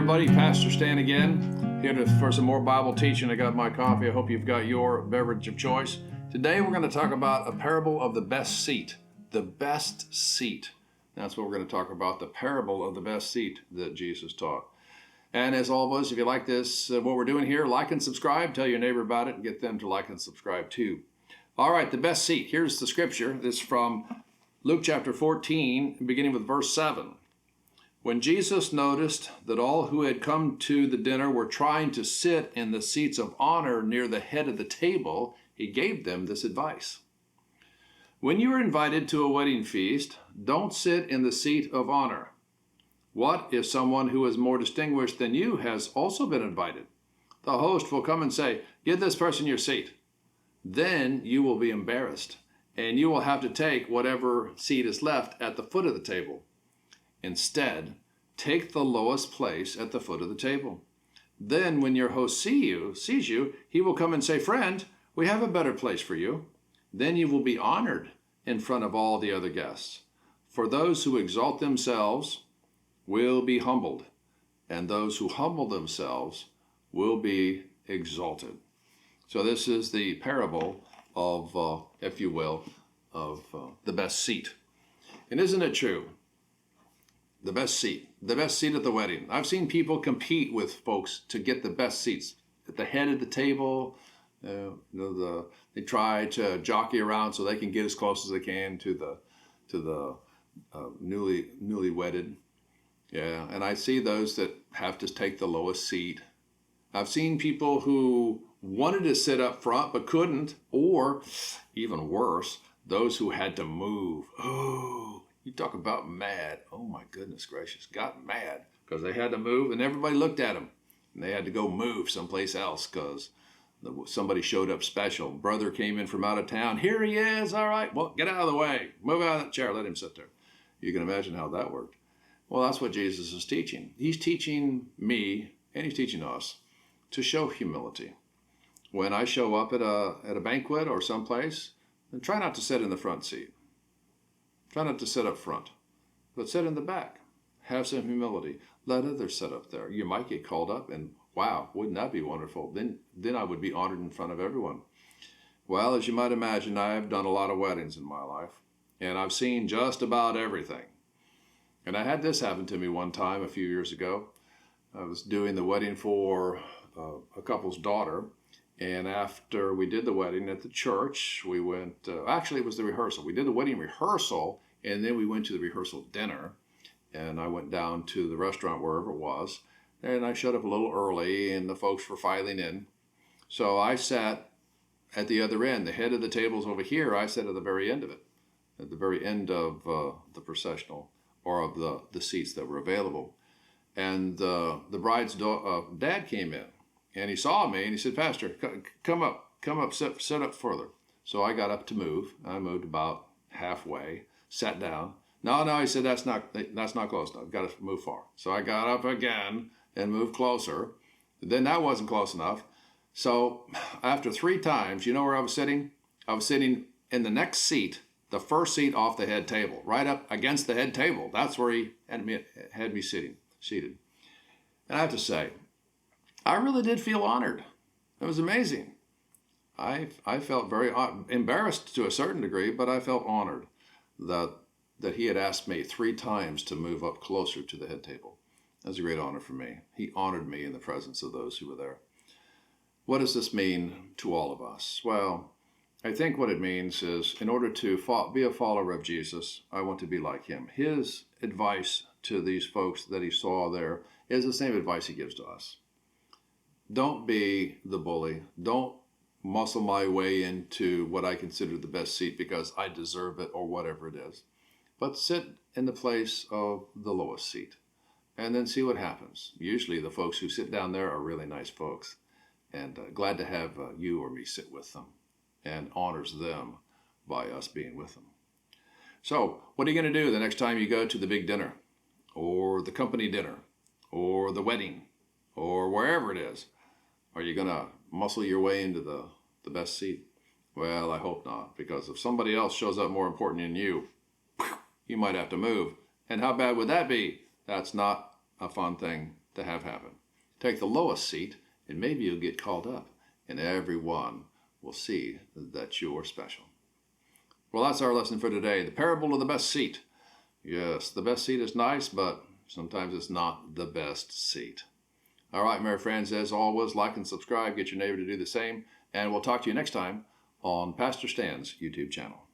everybody, Pastor Stan again, here for some more Bible teaching. I got my coffee. I hope you've got your beverage of choice. Today we're going to talk about a parable of the best seat. The best seat. That's what we're going to talk about, the parable of the best seat that Jesus taught. And as always, if you like this, what we're doing here, like and subscribe. Tell your neighbor about it and get them to like and subscribe too. All right, the best seat. Here's the scripture. This is from Luke chapter 14, beginning with verse 7. When Jesus noticed that all who had come to the dinner were trying to sit in the seats of honor near the head of the table, he gave them this advice. When you are invited to a wedding feast, don't sit in the seat of honor. What if someone who is more distinguished than you has also been invited? The host will come and say, "Give this person your seat." Then you will be embarrassed, and you will have to take whatever seat is left at the foot of the table. Instead, take the lowest place at the foot of the table. Then when your host sees you, he will come and say, "Friend, we have a better place for you." Then you will be honored in front of all the other guests. For those who exalt themselves will be humbled, and those who humble themselves will be exalted. So this is the parable of, if you will, of the best seat. And isn't it true? The best seat at the wedding. I've seen people compete with folks to get the best seats at the head of the table. They try to jockey around so they can get as close as they can to the newly wedded. Yeah, and I see those that have to take the lowest seat. I've seen people who wanted to sit up front but couldn't, or even worse, those who had to move. Oh, you talk about mad. Oh my goodness gracious, got mad because they had to move and everybody looked at them. And they had to go move someplace else because somebody showed up special. Brother came in from out of town. Here he is. All right, well, get out of the way. Move out of that chair. Let him sit there. You can imagine how that worked. Well, that's what Jesus is teaching. He's teaching me and he's teaching us to show humility. When I show up at a banquet or someplace, then try not to sit in the front seat. Try not to sit up front, but sit in the back. Have some humility. Let others sit up there. You might get called up, and wow, wouldn't that be wonderful? Then I would be honored in front of everyone. Well, as you might imagine, I've done a lot of weddings in my life, and I've seen just about everything. And I had this happen to me one time a few years ago. I was doing the wedding for a couple's daughter. And after we did the wedding at the church, we went, actually it was the rehearsal. We did the wedding rehearsal, and then we went to the rehearsal dinner. And I went down to the restaurant, wherever it was, and I showed up a little early, and the folks were filing in. So I sat at the other end. The head of the table's over here. I sat at the very end of it, at the very end of the processional, or of the seats that were available. And the bride's dad came in. And he saw me and he said, "Pastor, come up, sit up further." So I got up to move. I moved about halfway, sat down. No, he said, that's not close enough. Got to move far. So I got up again and moved closer. Then that wasn't close enough. So after 3 times, you know where I was sitting? I was sitting in the next seat, the first seat off the head table, right up against the head table. That's where he had me seated. And I have to say, I really did feel honored. It was amazing. I felt very embarrassed to a certain degree, but I felt honored that he had asked me 3 times to move up closer to the head table. That was a great honor for me. He honored me in the presence of those who were there. What does this mean to all of us? Well, I think what it means is, in order to be a follower of Jesus, I want to be like him. His advice to these folks that he saw there is the same advice he gives to us. Don't be the bully. Don't muscle my way into what I consider the best seat because I deserve it or whatever it is. But sit in the place of the lowest seat and then see what happens. Usually the folks who sit down there are really nice folks, and glad to have you or me sit with them, and honors them by us being with them. So what are you going to do the next time you go to the big dinner or the company dinner or the wedding or wherever it is? Are you going to muscle your way into the best seat? Well, I hope not, because if somebody else shows up more important than you, you might have to move. And how bad would that be? That's not a fun thing to have happen. Take the lowest seat, and maybe you'll get called up, and everyone will see that you're special. Well, that's our lesson for today. The parable of the best seat. Yes, the best seat is nice, but sometimes it's not the best seat. All right, my friends, as always, like and subscribe. Get your neighbor to do the same. And we'll talk to you next time on Pastor Stan's YouTube channel.